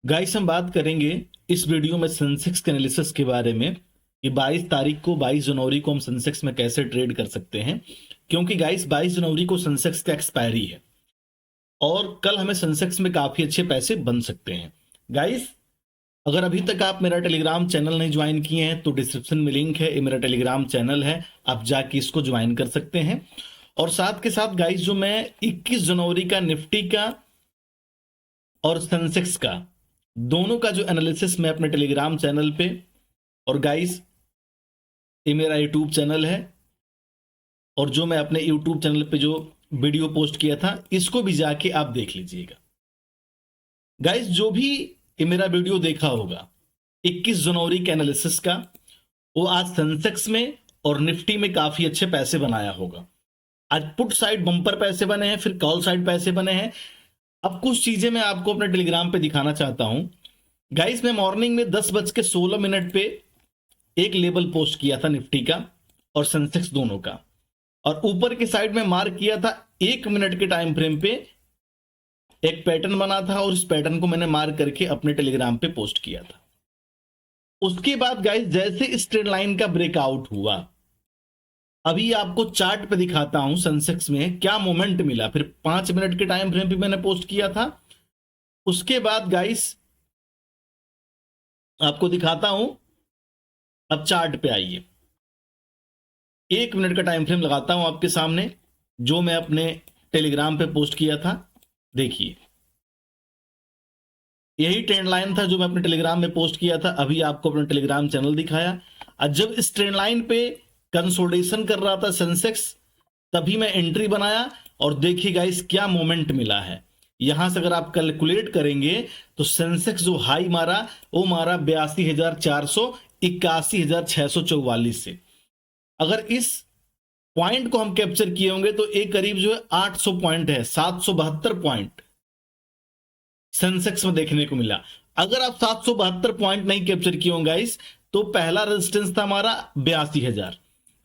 Guys हम बात करेंगे इस वीडियो में सेंसेक्स के एनालिसिस के बारे में कि 22 तारीख को 22 जनवरी को हम सेंसेक्स में कैसे ट्रेड कर सकते हैं, क्योंकि गाइस 22 जनवरी को सेंसेक्स का एक्सपायरी है और कल हमें सेंसेक्स में काफी अच्छे पैसे बन सकते हैं। गाइस अगर अभी तक आप मेरा टेलीग्राम चैनल नहीं ज्वाइन किए हैं तो डिस्क्रिप्शन में लिंक है, ये मेरा टेलीग्राम चैनल है, आप जाके इसको ज्वाइन कर सकते हैं। और साथ के साथ गाइस जो मैं 21 जनवरी का निफ्टी का और सेंसेक्स का दोनों का जो एनालिसिस मैं अपने टेलीग्राम चैनल पे, और गाइस ये मेरा यूट्यूब चैनल है और जो मैं अपने यूट्यूब चैनल पे जो वीडियो पोस्ट किया था इसको भी जाके आप देख लीजिएगा। गाइस जो भी ये मेरा वीडियो देखा होगा 21 जनवरी के एनालिसिस का, वो आज सेंसेक्स में और निफ्टी में काफी अच्छे पैसे बनाया होगा। आज पुट साइड बम्पर पैसे बने हैं, फिर कॉल साइड पैसे बने हैं। अब कुछ चीजें मैं आपको अपने टेलीग्राम पे दिखाना चाहता हूं। गाइस मैं मॉर्निंग में 10:16 पे एक लेवल पोस्ट किया था निफ्टी का और सेंसेक्स दोनों का, और ऊपर के साइड में मार्क किया था 1 मिनट के टाइम फ्रेम पे एक पैटर्न बना था और इस पैटर्न को मैंने मार्क करके अपने टेलीग्राम पे पोस्ट किया था। उसके बाद गाइस जैसे इस ट्रेंड लाइन का ब्रेकआउट हुआ, अभी आपको चार्ट पे दिखाता हूं सेंसेक्स में क्या मोमेंट मिला, फिर 5 मिनट के टाइम फ्रेम पे मैंने पोस्ट किया था। उसके बाद गाइस आपको दिखाता हूं, अब चार्ट पे आइए, 1 मिनट का टाइम फ्रेम लगाता हूं आपके सामने जो मैं अपने टेलीग्राम पे पोस्ट किया था। देखिए यही ट्रेंड लाइन था जो मैं अपने टेलीग्राम में पोस्ट किया था, अभी आपको अपना टेलीग्राम चैनल दिखाया। और जब इस ट्रेंड लाइन पे कंसोलिडेशन कर रहा था सेंसेक्स, तभी मैं एंट्री बनाया और देखिए गाइस क्या मोमेंट मिला है। यहां से अगर आप कैलकुलेट करेंगे तो सेंसेक्स जो हाई मारा वो मारा 82,400 81,644 से। अगर इस पॉइंट को हम कैप्चर किए होंगे तो एक करीब जो है 800 पॉइंट है, 772 पॉइंट सेंसेक्स में देखने को मिला। अगर आप 772 पॉइंट नहीं कैप्चर किए होंगे गाइस तो पहला रेजिस्टेंस था हमारा 82,000,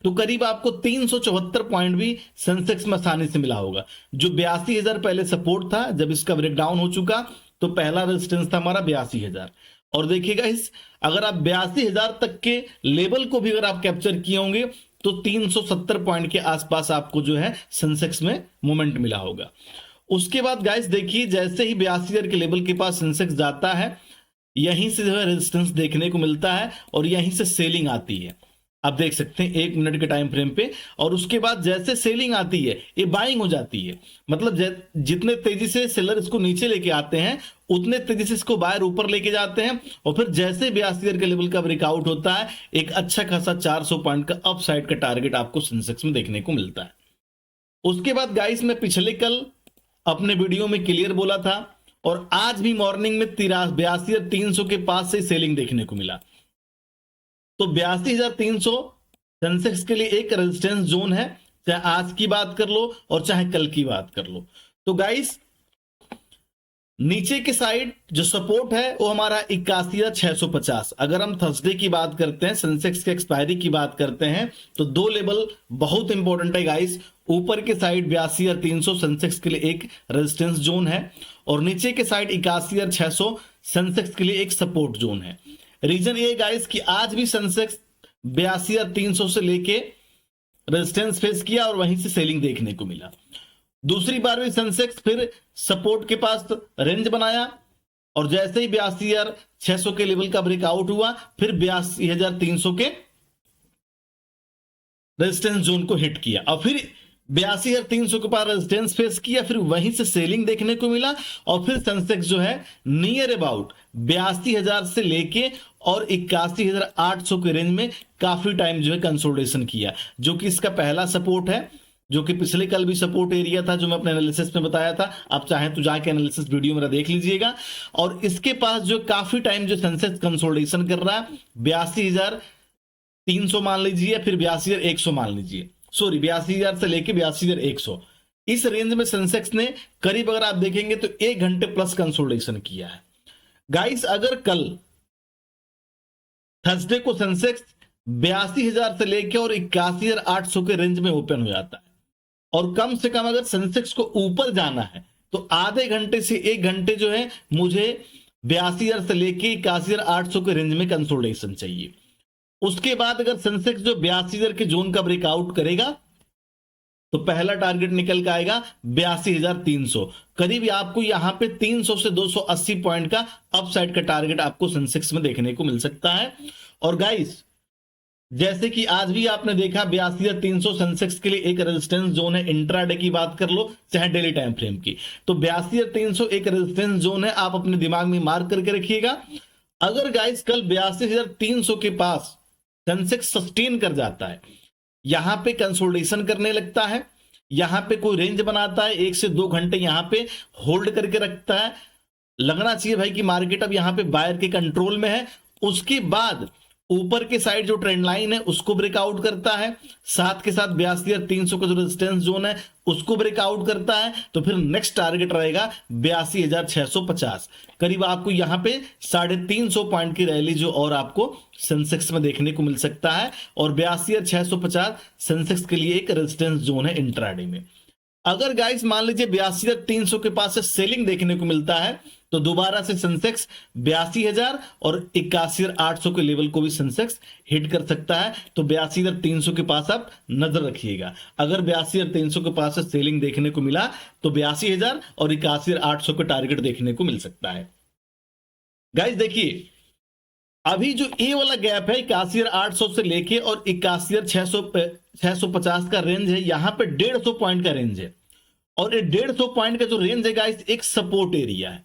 तो करीब आपको 374 पॉइंट भी सेंसेक्स में आसानी से मिला होगा। जो 82,000 पहले सपोर्ट था, जब इसका ब्रेकडाउन हो चुका तो पहला रेजिस्टेंस था हमारा 82,000। और देखिएगा इस अगर आप 82,000 तक के लेवल को भी अगर आप कैप्चर किए होंगे तो 370 पॉइंट के आसपास आपको जो है सेंसेक्स में मोमेंट मिला होगा। उसके बाद गाइस देखिए जैसे ही 82,000 के लेवल के पास सेंसेक्स जाता है, यहीं से जो है रेजिस्टेंस देखने को मिलता है और यहीं से सेलिंग आती है। आप देख सकते हैं 1 मिनट के टाइम फ्रेम पे, और उसके बाद जैसे सेलिंग आती है ये बाइंग हो जाती है। मतलब जितने तेजी से सेलर इसको नीचे लेके आते हैं उतने तेजी से इसको बायर ऊपर लेके जाते हैं, और फिर जैसे 82,000 के लेवल का ब्रेकआउट होता है एक अच्छा खासा 400 पॉइंट का अप साइड का टारगेट आपको सेंसेक्स में देखने को मिलता है। उसके बाद गाइस मैं पिछले कल अपने वीडियो में क्लियर बोला था और आज भी मॉर्निंग में 82,300 के पास से सेलिंग देखने को मिला। तो 82,300 सेंसेक्स के लिए एक रेजिस्टेंस जोन है, चाहे आज की बात कर लो और चाहे कल की बात कर लो। तो गाइस नीचे की साइड जो सपोर्ट है वो हमारा 81,650। अगर हम थर्सडे की बात करते हैं, सेंसेक्स के एक्सपायरी की बात करते हैं, तो दो लेवल बहुत इंपॉर्टेंट है गाइस। ऊपर के साइड 82,300 सेंसेक्स के लिए एक रेजिस्टेंस जोन है और नीचे के साइड 81,600 सेंसेक्स के लिए एक सपोर्ट जोन है। रीजन ये गाइस कि आज भी सेंसेक्स 82,300 से लेके रेजिस्टेंस फेस किया और वहीं से सेलिंग देखने को मिला। दूसरी बार भी सेंसेक्स फिर सपोर्ट के पास रेंज बनाया और जैसे ही 82,600 के लेवल का ब्रेकआउट हुआ फिर 82,300 के रेजिस्टेंस जोन को हिट किया और फिर 82,300 के पास रेजिस्टेंस फेस किया, फिर वहीं से सेलिंग देखने को मिला और फिर सेंसेक्स जो है नियर अबाउट 82,000 से लेके और 81,800 के रेंज में काफी टाइम जो है कंसोलिडेशन किया, जो कि इसका पहला सपोर्ट है, जो कि पिछले कल भी सपोर्ट एरिया था जो मैं अपने एनालिसिस में बताया था। आप चाहें तो जाके एनालिसिस वीडियो मेरा देख लीजिएगा। और इसके पास जो काफी टाइम जो सेंसेक्स कंसोलिडेशन कर रहा है 82,300 मान लीजिए, फिर 82,100 मान लीजिए, सॉरी 82,000 से लेके 82,100 इस रेंज में सेंसेक्स ने करीब अगर आप देखेंगे तो 1 घंटे प्लस कंसोलिडेशन किया है। गाइस अगर कल थर्सडे को सेंसेक्स 82,000 से लेके और 81,800 के रेंज में ओपन हो जाता है और कम से कम अगर सेंसेक्स को ऊपर जाना है तो आधे घंटे से 1 घंटे जो है मुझे 82,000 से लेके 81,800 के रेंज में कंसोलिडेशन चाहिए। उसके बाद अगर सेंसेक्स जो 82,000 के जोन का ब्रेकआउट करेगा तो पहला टारगेट निकल के आएगा 82,300। करीब आपको यहां पे 300 से 280 पॉइंट का अपसाइड का टारगेट आपको सेंसेक्स में देखने को मिल सकता है। और गाइस जैसे कि आज भी आपने देखा 82,300 सेंसेक्स के लिए एक रेजिस्टेंस जोन है, इंट्राडे की बात कर लो चाहे डेली टाइम फ्रेम की, तो 82,300 एक रेजिस्टेंस जोन है, आप अपने दिमाग में मार्क करके रखिएगा। अगर गाइस कल 82,300 के पास सेंसेक्स सस्टेन कर जाता है, यहां पे कंसोलिडेशन करने लगता है, यहां पे कोई रेंज बनाता है, 1 से 2 घंटे यहां पे होल्ड करके रखता है, लगना चाहिए भाई कि मार्केट अब यहां पे बायर के कंट्रोल में है। उसके बाद ऊपर के साइड जो ट्रेंड लाइन है उसको ब्रेकआउट करता है, साथ के साथ 82,300 का जो रेजिस्टेंस जोन है उसको ब्रेकआउट करता है, तो फिर नेक्स्ट टारगेट रहेगा 82,650। करीब आपको यहां पे 350 पॉइंट की रैली जो और आपको सेंसेक्स में देखने को मिल सकता है। और 82,650 सेंसेक्स के लिए एक रेजिस्टेंस जोन है इंट्राडे में। अगर गाइस मान लीजिए 82,300 के पास से सेलिंग देखने को मिलता है तो दोबारा से सेंसेक्स 82,000 और 81,800 के लेवल को भी सेंसेक्स हिट कर सकता है। तो 82,300 के पास आप नजर रखिएगा। अगर 82,300 के पास से सेलिंग देखने को मिला तो 82,000 और 81,800 का टारगेट देखने को मिल सकता है। गाइस देखिए अभी जो ए वाला गैप है 81,800 से लेके और 81,650 का रेंज है, यहां पे 150 पॉइंट का रेंज है, और ये 150 पॉइंट का जो रेंज है गाइस एक सपोर्ट एरिया है।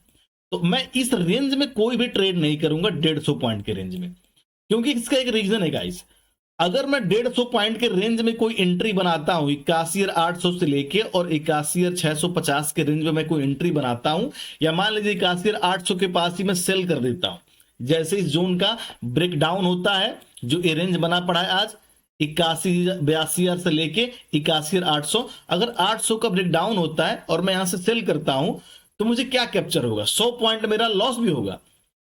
तो मैं इस रेंज में कोई भी ट्रेड नहीं करूंगा 150 पॉइंट के रेंज में, क्योंकि इसका एक रीजन है गाइस। अगर मैं 150 पॉइंट के रेंज में कोई एंट्री बनाता हूं 81,800 से लेके और 81,650 के रेंज में मैं कोई एंट्री बनाता हूं, या मान लीजिए 81,800 के पास ही मैं सेल कर देता हूं, जैसे इस जोन का ब्रेकडाउन होता है जो ये रेंज बना पड़ा है आज 82,000 से लेके 81,800, अगर 800 का ब्रेकडाउन होता है और मैं यहां से सेल करता हूं तो मुझे क्या कैप्चर होगा, 100 पॉइंट मेरा लॉस भी होगा।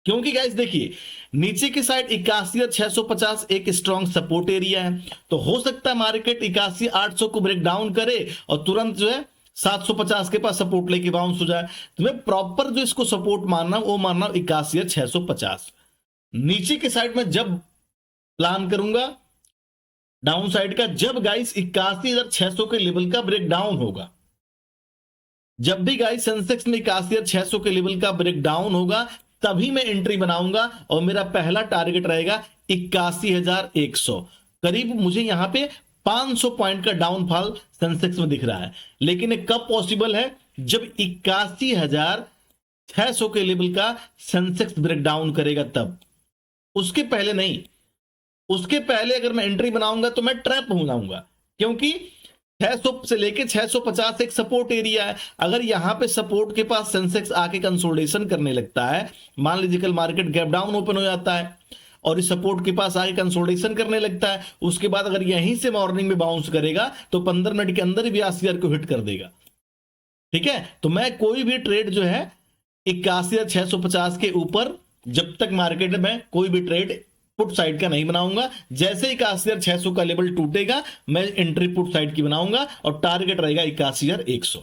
क्योंकि गाइस देखिए नीचे की साइड 81,650 एक स्ट्रॉन्ग सपोर्ट एरिया है, तो हो सकता है मार्केट 81,800 को ब्रेक डाउन करे और तुरंत जो है 750 के पास सपोर्ट लेके बाउंस हो जाए। तो मैं प्रॉपर जो इसको सपोर्ट मानना वो मानना 81,650। नीचे के साइड में जब प्लान करूंगा डाउन साइड का, जब गाइस 81,600 के लेवल का ब्रेक डाउन होगा, जब भी गाइस सेंसेक्स में 81,600 के लेवल का ब्रेक डाउन होगा तभी मैं एंट्री बनाऊंगा और मेरा पहला टारगेट रहेगा 81,100। करीब मुझे यहां पे 500 पॉइंट का डाउनफॉल सेंसेक्स में दिख रहा है, लेकिन ये कब पॉसिबल है, जब 81,600 के लेवल का सेंसेक्स ब्रेक डाउन करेगा तब, उसके पहले नहीं। उसके पहले अगर मैं एंट्री बनाऊंगा तो मैं ट्रैप हो जाऊंगा, क्योंकि 600 से लेके 650 एक सपोर्ट एरिया है। अगर यहां पे सपोर्ट के पास सेंसेक्स आके कंसोलिडेशन करने लगता है, मान लीजिए कल मार्केट गैप डाउन ओपन हो जाता है और इस सपोर्ट के पास आके कंसोलिडेशन करने लगता है, उसके बाद अगर यहीं से मॉर्निंग में बाउंस करेगा तो 15 मिनट के अंदर ही 82,000 को हिट कर देगा। ठीक है, तो मैं कोई भी ट्रेड जो है 81,650 के ऊपर जब तक मार्केट में कोई भी ट्रेड पुट साइड का नहीं बनाऊंगा। जैसे 81,600 का लेवल टूटेगा मैं एंट्री पुट साइड की बनाऊंगा और टारगेट रहेगा 81,100।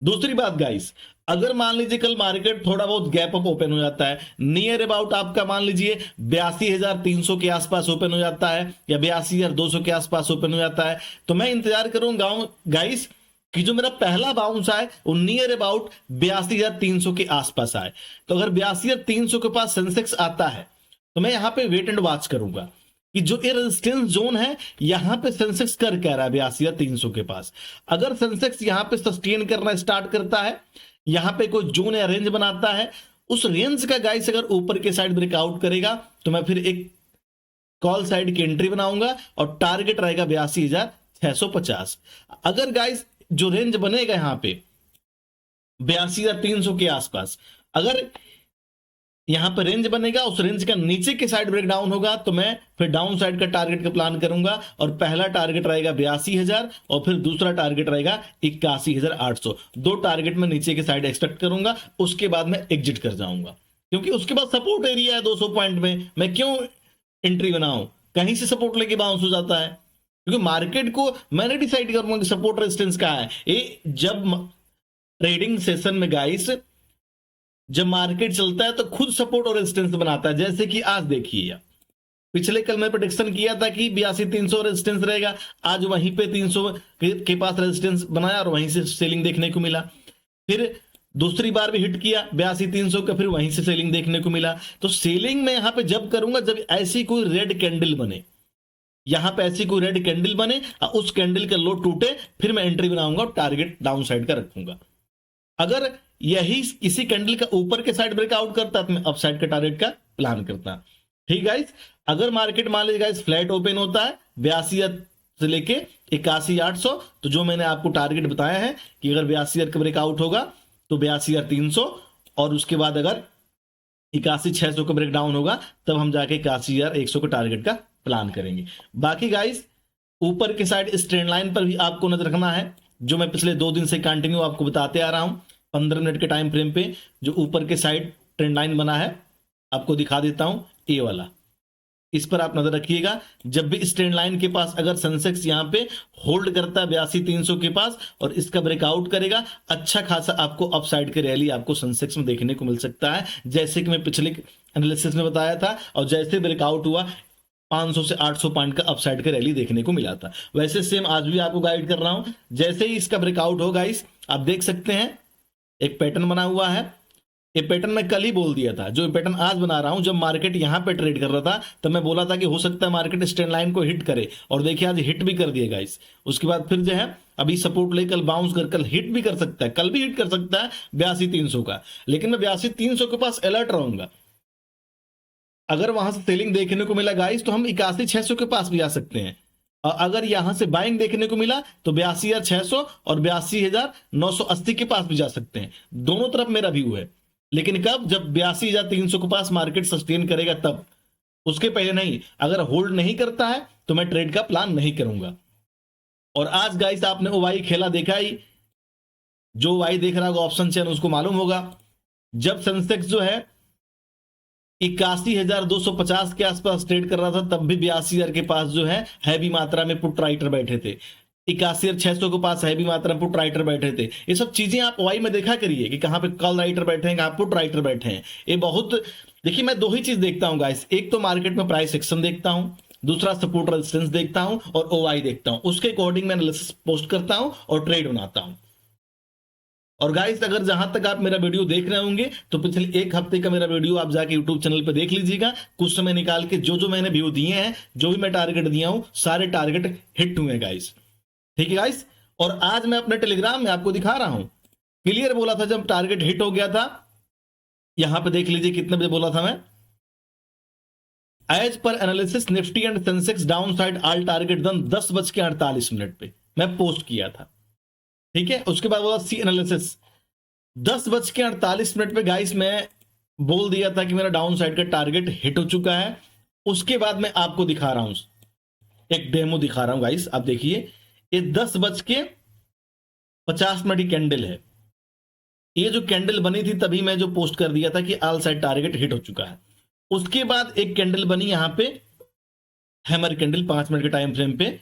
दूसरी बात गाइस, अगर मान लीजिए कल मार्केट थोड़ा बहुत गैप अप ओपन हो जाता है, नियर अबाउट आपका मान लीजिए 82,300 के आसपास ओपन हो जाता है या 82,200 के आसपास ओपन हो जाता है, तो मैं इंतजार करूंगा गाइस कि जो मेरा पहला बाउंस आए वो नियर अबाउट 82,300 के आसपास आए। तो अगर 82,300 के पास सेंसेक्स आता है तो मैं यहां पे वेट एंड वॉच करूंगा कि जो ये रेजिस्टेंस जोन है यहां पे सेंसेक्स कर क्या रहा है 82,300 के पास। अगर सेंसेक्स यहां पे सस्टेन करना स्टार्ट करता है, यहां पे कोई जोन या रेंज बनाता है, उस रेंज का गाइस अगर ऊपर के साइड ब्रेकआउट करेगा तो मैं फिर एक कॉल साइड की एंट्री बनाऊंगा और टारगेट रहेगा 82,650। अगर गाइस जो रेंज बनेगा यहां पे 82,300 के आसपास, अगर यहां पर रेंज बनेगा उस रेंज का नीचे के साइड ब्रेक डाउन होगा तो मैं फिर डाउन साइड का टारगेट का प्लान करूंगा और पहला टारगेट रहेगा 82,000 और फिर दूसरा टारगेट रहेगा 81,800। दो टारगेट में नीचे के साइड एक्सपेक्ट करूंगा, उसके बाद मैं एग्जिट कर जाऊंगा, क्योंकि उसके बाद सपोर्ट एरिया है 200 पॉइंट में, मैं क्यों एंट्री बनाऊं, कहीं से सपोर्ट लेके बाउंस हो जाता है, क्योंकि मार्केट को मैंने डिसाइड करूंगा कि सपोर्ट रेजिस्टेंस कहां है। ये जब ट्रेडिंग सेशन में गाइस जब मार्केट चलता है तो खुद सपोर्ट और रेजिस्टेंस बनाता है, जैसे कि आज देखिए आप, पिछले कल मैं प्रेडिक्शन किया था कि 82,300 रेजिस्टेंस रहेगा, आज वहीं पे 300 के पास रेजिस्टेंस बनाया और वहीं से सेलिंग देखने को मिला। फिर दूसरी बार भी हिट किया 82,300 का, फिर वहीं से सेलिंग देखने को मिला। तो सेलिंग में यहां पे जब करूंगा जब ऐसी कोई रेड कैंडल बने, यहां पे ऐसी कोई रेड कैंडल बने और उस कैंडल का लो टूटे, फिर मैं एंट्री बनाऊंगा और टारगेट डाउन साइड का रखूंगा। अगर यही किसी कैंडल का ऊपर के साइड ब्रेकआउट करता तो मैं अप साइड का टारगेट का प्लान करता। ठीक गाइस, अगर मार्केट मान लीजिए गाइस फ्लैट ओपन होता है 82,000 से लेके 81,800, तो जो मैंने आपको टारगेट बताया है कि अगर 82,000 का ब्रेकआउट होगा तो 82,300, और उसके बाद अगर 81,600 का ब्रेकडाउन होगा तब हम जाके 81,100 का टारगेट का प्लान करेंगे। बाकी गाइस ऊपर के साइड इस ट्रेंड लाइन पर भी आपको नजर रखना है, जो मैं पिछले 2 दिन से कंटिन्यू आपको बताते आ रहा हूं। 15 मिनट के टाइम फ्रेम पे जो ऊपर के साइड ट्रेंड लाइन बना है आपको दिखा देता हूं, ये वाला, इस पर आप नजर रखिएगा। जब भी इस ट्रेंड लाइन के पास अगर सेंसेक्स यहां पे होल्ड करता है 82,300 के पास और इसका ब्रेकआउट करेगा, अच्छा खासा आपको अपसाइड की रैली आपको सेंसेक्स में देखने को मिल सकता है, जैसे कि मैं पिछले एनालिसिस में बताया था। और जैसे ब्रेकआउट हुआ 500 से 800 पॉइंट का अपसाइड का रैली देखने को मिला था, वैसे सेम आज भी आपको गाइड कर रहा हूं। जैसे ही इसका ब्रेकआउट हो गाइस, आप देख सकते हैं एक पैटर्न बना हुआ है। ये पैटर्न मैं कल ही बोल दिया था, जो पैटर्न आज बना रहा हूं, जब मार्केट यहां पे ट्रेड कर रहा था तब मैं बोला था कि हो सकता है मार्केट इस ट्रेंड लाइन को हिट करे, और देखिए आज हिट भी कर दिया गाइस। उसके बाद फिर जो है अभी सपोर्ट लेकर बाउंस कर कल हिट भी कर सकता है, कल भी हिट कर सकता है 82,300 का, लेकिन मैं 82,300 के पास अलर्ट रहूंगा। अगर वहां से सेलिंग देखने को मिला गाइस तो हम 81,600 के पास भी आ सकते हैं, और अगर यहां से बाइंग देखने को मिला तो 82,600 और 82,980 के पास भी जा सकते हैं। दोनों तरफ मेरा व्यू है, लेकिन कब, जब 82,300 के पास मार्केट सस्टेन करेगा तब, उसके पहले नहीं। अगर होल्ड नहीं करता है तो मैं ट्रेड का प्लान नहीं करूंगा। और आज गाइस आपने ओवाई खेला देखा ही, जो वाई देख रहा होगा ऑप्शन चेन उसको मालूम होगा, जब सेंसेक्स जो है 81,250 के आसपास ट्रेड कर रहा था तब भी 82,000 के पास जो है हैवी मात्रा में पुट राइटर बैठे थे, 81,600 के पास हैवी मात्रा में पुट राइटर बैठे थे। ये सब चीजें आप वाई में देखा करिए कि कहां पे कॉल राइटर बैठे हैं, कहां पुट राइटर बैठे हैं। ये बहुत, देखिए मैं 2 ही चीज देखता हूं गाइस, एक तो मार्केट में प्राइस एक्शन देखता हूं, दूसरा सपोर्ट रेजिस्टेंस देखता हूं और ओवाई देखता हूं, उसके अकॉर्डिंग मैं एनालिसिस पोस्ट करता हूं और ट्रेड बनाता हूं। और गाइस अगर जहां तक आप मेरा वीडियो देख रहे होंगे तो पिछले 1 हफ्ते का मेरा वीडियो आप जाके यूट्यूब चैनल पे देख लीजिएगा, कुछ समय निकाल के जो जो मैंने व्यू दिए हैं, जो भी मैं टारगेट दिया हूं, सारे टारगेट हिट हुए गाइस। ठीक है गाइस, और आज मैं अपने टेलीग्राम में आपको दिखा रहा हूं, क्लियर बोला था जब टारगेट हिट हो गया था, यहां पे देख लीजिए कितने बजे बोला था मैं, as per analysis Nifty and Sensex downside all target done 10:48 पे मैं पोस्ट किया था। ठीक है, उसके बाद बोला सी एनालिसिस 10:48 पे गाइस मैं बोल दिया था कि मेरा डाउन साइड का टारगेट हिट हो चुका है। उसके बाद मैं आपको दिखा रहा हूं, एक डेमो दिखा रहा हूं गाइस, आप देखिए, ये 10:50 की कैंडल है। ये जो कैंडल बनी थी तभी मैं जो पोस्ट कर दिया था कि ऑल साइड टारगेट हिट हो चुका है। उसके बाद एक कैंडल बनी यहां पे, हैमर कैंडल 5 मिनट के टाइम फ्रेम पे,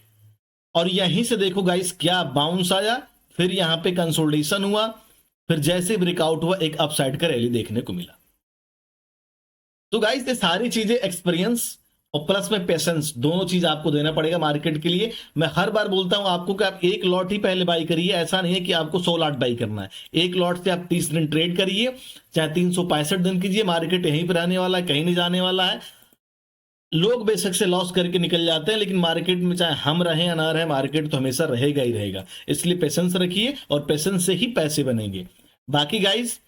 और यहीं से देखो गाइस क्या बाउंस आया, फिर यहां पे कंसोलिडेशन हुआ, फिर जैसे ब्रेकआउट हुआ एक अपसाइड का रैली देखने को मिला। तो गाइस ये सारी चीजें एक्सपीरियंस और प्लस में पेशेंस, दोनों चीज आपको देना पड़ेगा मार्केट के लिए। मैं हर बार बोलता हूं आपको कि आप एक लॉट ही पहले बाई करिए, ऐसा नहीं है कि आपको 100 लॉट बाई करना है। एक लॉट से आप 30 दिन ट्रेड करिए, चाहे 365 दिन कीजिए, मार्केट यहीं पर रहने वाला है, कहीं नहीं जाने वाला है। लोग बेशक से लॉस करके निकल जाते हैं, लेकिन मार्केट में चाहे हम रहें या ना रहें, मार्केट तो हमेशा रहेगा ही रहेगा। इसलिए पेशेंस रखिए और पेशेंस से ही पैसे बनेंगे। बाकी गाइस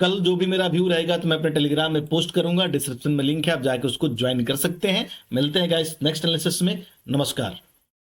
कल जो भी मेरा व्यू रहेगा तो मैं अपने टेलीग्राम में पोस्ट करूंगा, डिस्क्रिप्शन में लिंक है, आप जाके उसको ज्वाइन कर सकते हैं। मिलते हैं गाइस नेक्स्ट एनालिसिस में, नमस्कार।